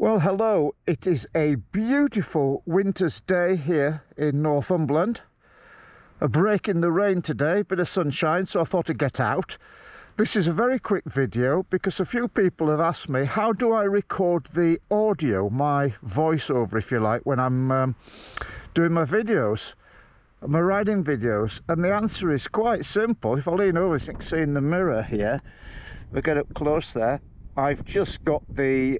Well, hello. It is a beautiful winter's day here in Northumberland. A break in the rain today, bit of sunshine, so I thought I'd get out. This is a very quick video because a few people have asked me, how do I record the audio, my voiceover if you like, when I'm doing my videos, my riding videos? And the answer is quite simple. If I lean over, you can see in the mirror here, we get up close there, I've just got the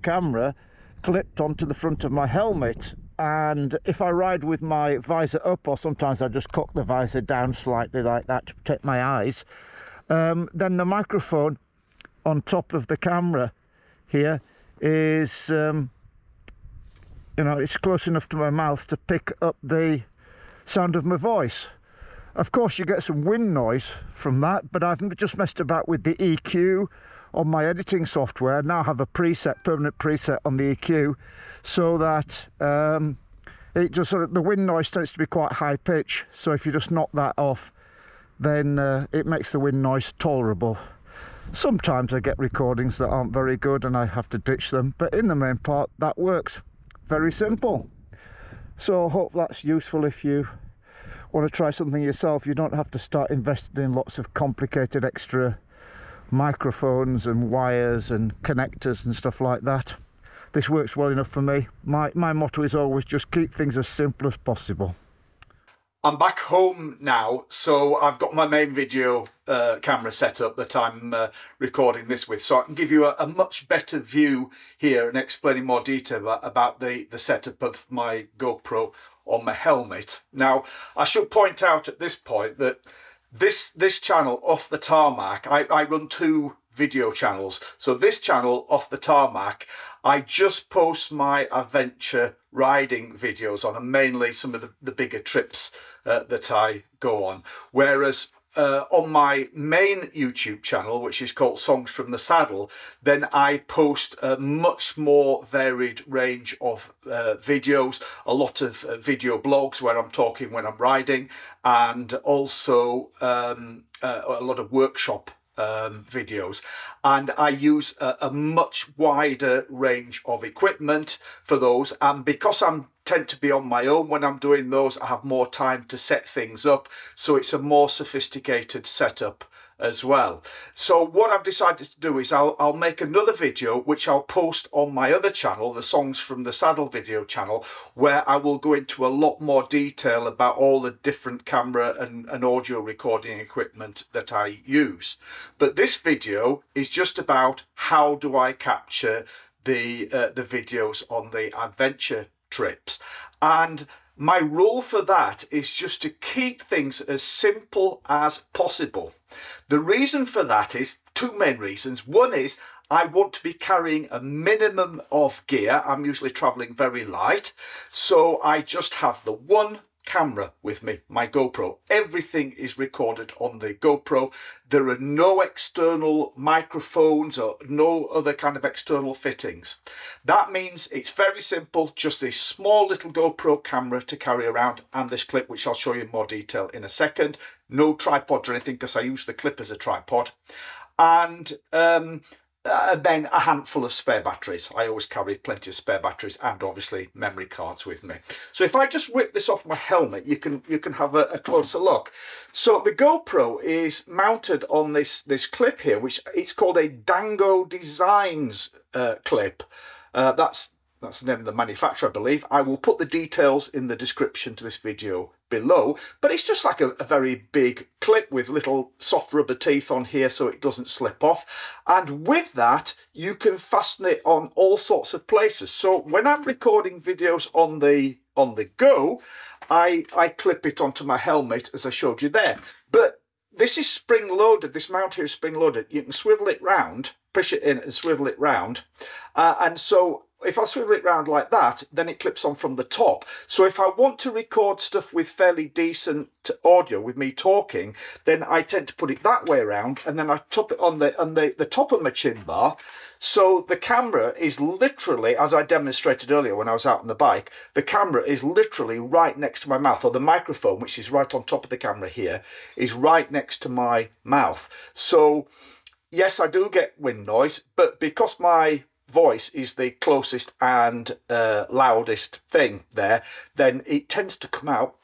camera clipped onto the front of my helmet, and if I ride with my visor up, or sometimes I just cock the visor down slightly like that to protect my eyes, then the microphone on top of the camera here is you know, it's close enough to my mouth to pick up the sound of my voice. Of course you get some wind noise from that, but I've just messed about with the EQ on my editing software. Now I have a permanent preset on the EQ, so that it just sort of, the wind noise tends to be quite high pitch, so if you just knock that off, then it makes the wind noise tolerable. Sometimes I get recordings that aren't very good and I have to ditch them, but in the main part that works. Very simple. So I hope that's useful if you want to try something yourself. You don't have to start investing in lots of complicated extra microphones and wires and connectors and stuff like that. This works well enough for me. My motto is always just keep things as simple as possible. I'm back home now, so I've got my main video camera set up that I'm recording this with, so I can give you a much better view here and explain in more detail about the setup of my GoPro on my helmet. Now, I should point out at this point that this channel, Off the Tarmac, I run two video channels. So this channel, Off the Tarmac, I just post my adventure riding videos on, and mainly some of the bigger trips that I go on. Whereas on my main YouTube channel, which is called Songs from the Saddle, then I post a much more varied range of videos, a lot of video blogs where I'm talking when I'm riding, and also a lot of workshop videos. And I use a much wider range of equipment for those, and because I tend to be on my own when I'm doing those, I have more time to set things up, so it's a more sophisticated setup as well. So what I've decided to do is I'll make another video which I'll post on my other channel, the Songs from the Saddle video channel, where I will go into a lot more detail about all the different camera and audio recording equipment that I use. But this video is just about how do I capture the videos on the adventure trips. And my rule for that is just to keep things as simple as possible. The reason for that is two main reasons. One is I want to be carrying a minimum of gear. I'm usually traveling very light, so I just have the one camera with me, my GoPro. Everything is recorded on the GoPro. There are no external microphones or no other kind of external fittings. That means it's very simple, just this small little GoPro camera to carry around, and this clip, which I'll show you in more detail in a second. No tripod or anything, because I use the clip as a tripod. And then a handful of spare batteries. I always carry plenty of spare batteries, and obviously memory cards with me. So if I just whip this off my helmet, you can have a closer look. So the GoPro is mounted on this clip here, which it's called a Dango Design clip. That's the name of the manufacturer, I believe. I will put the details in the description to this video below, but it's just like a very big clip with little soft rubber teeth on here so it doesn't slip off. And with that, you can fasten it on all sorts of places. So when I'm recording videos on the go, I clip it onto my helmet, as I showed you there. But this is spring loaded. This mount here is spring loaded. You can swivel it round, push it in and swivel it round, and so if I swivel it round like that, then it clips on from the top. So if I want to record stuff with fairly decent audio with me talking, then I tend to put it that way around, and then I top it on the top of my chin bar. So the camera is literally, as I demonstrated earlier when I was out on the bike, the camera is literally right next to my mouth, or the microphone, which is right on top of the camera here, is right next to my mouth. So yes, I do get wind noise, but because my voice is the closest and loudest thing there, then it tends to come out,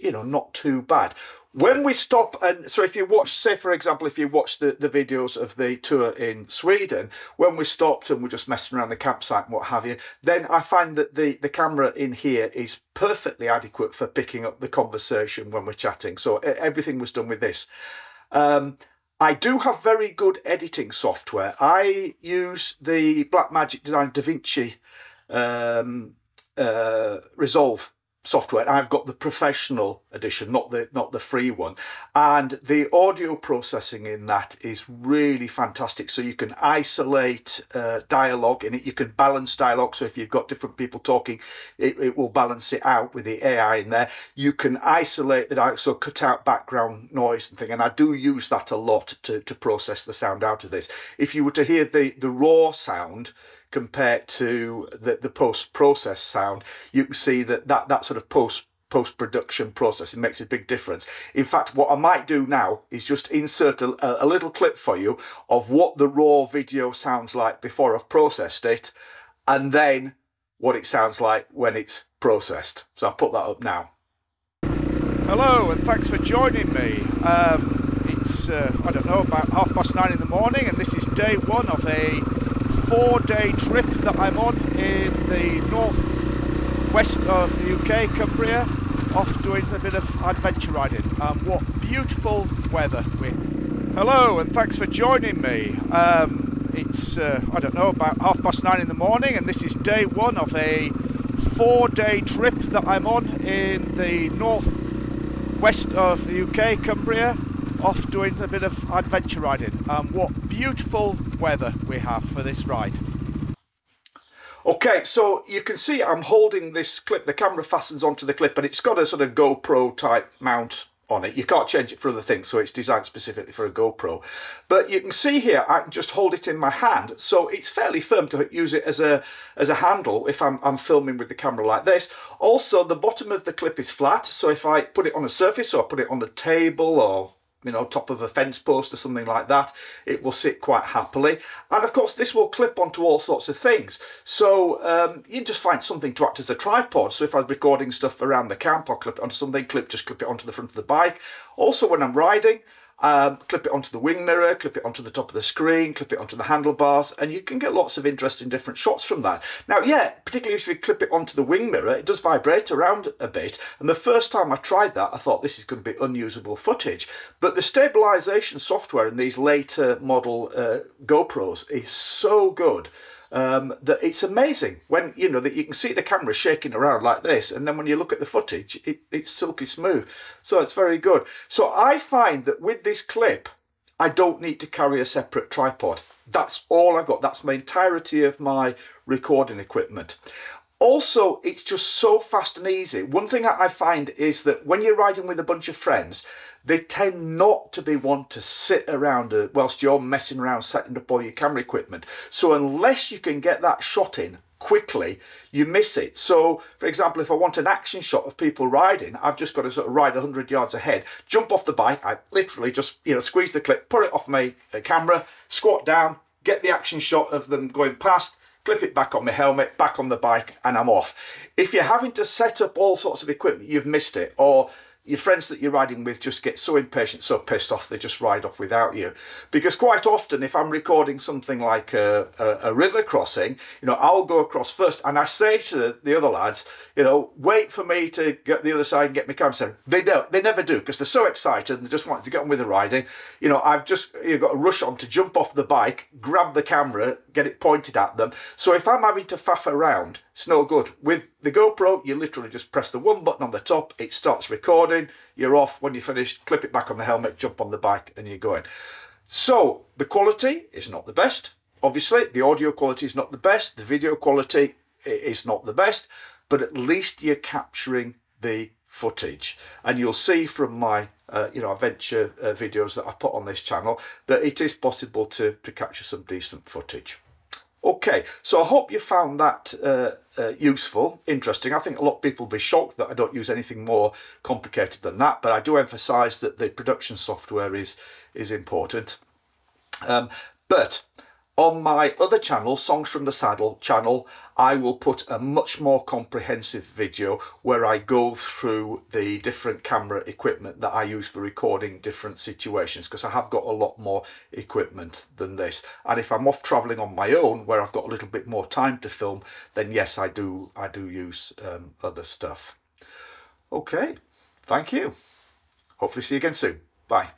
you know, not too bad. When we stop, and so if you watch, say for example, if you watch the videos of the tour in Sweden, when we stopped and we're just messing around the campsite and what have you, then I find that the camera in here is perfectly adequate for picking up the conversation when we're chatting. So everything was done with this. I do have very good editing software. I use the Blackmagic Design DaVinci Resolve software. I've got the professional edition, not the free one, and the audio processing in that is really fantastic. So you can isolate dialogue in it, you can balance dialogue, so if you've got different people talking, it will balance it out with the AI in there. You can isolate the dialogue, so cut out background noise and thing, and I do use that a lot to process the sound out of this. If you were to hear the raw sound compared to the post-process sound, you can see that sort of post-production process, it makes a big difference. In fact, what I might do now is just insert a little clip for you of what the raw video sounds like before I've processed it, and then what it sounds like when it's processed. So I'll put that up now. Hello, and thanks for joining me. It's, I don't know, about 9:30 in the morning, and this is day one of a 4-day trip that I'm on in the northwest of the UK, Cumbria, off doing a bit of adventure riding. What beautiful weather. Hello, and thanks for joining me. It's, I don't know, about 9:30 in the morning, and this is day one of a 4-day trip that I'm on in the northwest of the UK, Cumbria, off doing a bit of adventure riding. What beautiful weather we have for this ride. Okay, so you can see I'm holding this clip, the camera fastens onto the clip, and it's got a sort of GoPro type mount on it. You can't change it for other things, so it's designed specifically for a GoPro. But you can see here, I can just hold it in my hand, so it's fairly firm to use it as a handle if I'm filming with the camera like this. Also, the bottom of the clip is flat, so if I put it on a surface or put it on the table or, you know, top of a fence post or something like that, it will sit quite happily. And of course this will clip onto all sorts of things, so you just find something to act as a tripod. So if I'm recording stuff around the camp, I'll clip it onto something, just clip it onto the front of the bike. Also when I'm riding, clip it onto the wing mirror, clip it onto the top of the screen, clip it onto the handlebars, and you can get lots of interesting different shots from that. Now, yeah, particularly if you clip it onto the wing mirror, it does vibrate around a bit, and the first time I tried that, I thought this is going to be unusable footage. But the stabilization software in these later model GoPros is so good that it's amazing when, you know, that you can see the camera shaking around like this, and then when you look at the footage, it's silky smooth. So it's very good. So I find that with this clip, I don't need to carry a separate tripod. That's all I've got. That's my entirety of my recording equipment. Also, it's just so fast and easy. One thing I find is that when you're riding with a bunch of friends, they tend not to be one to sit around whilst you're messing around setting up all your camera equipment. So unless you can get that shot in quickly, you miss it. So for example, if I want an action shot of people riding, I've just got to sort of ride 100 yards ahead, jump off the bike, I literally just, you know, squeeze the clip, put it off my camera, squat down, get the action shot of them going past, clip it back on my helmet, back on the bike, and I'm off. If you're having to set up all sorts of equipment, you've missed it. Or your friends that you're riding with just get so impatient, so pissed off, they just ride off without you. Because quite often, if I'm recording something like a river crossing, you know, I'll go across first, and I say to the other lads, you know, wait for me to get the other side and get my camera set. They don't. They never do, because they're so excited and they just want to get on with the riding. You know, I've just got to rush on to jump off the bike, grab the camera, get it pointed at them. So if I'm having to faff around, it's no good. With the GoPro, you literally just press the one button on the top, it starts recording, you're off. When you're finished, clip it back on the helmet, jump on the bike, and you're going. So the quality is not the best. Obviously, the audio quality is not the best, the video quality is not the best, but at least you're capturing the footage. And you'll see from my you know, adventure videos that I put on this channel that it is possible to capture some decent footage. Okay, so I hope you found that useful, interesting. I think a lot of people will be shocked that I don't use anything more complicated than that, but I do emphasize that the production software is important. But On my other channel, Songs from the Saddle channel, I will put a much more comprehensive video where I go through the different camera equipment that I use for recording different situations, because I have got a lot more equipment than this. And if I'm off traveling on my own, where I've got a little bit more time to film, then yes, I do use other stuff. Okay, thank you. Hopefully see you again soon. Bye.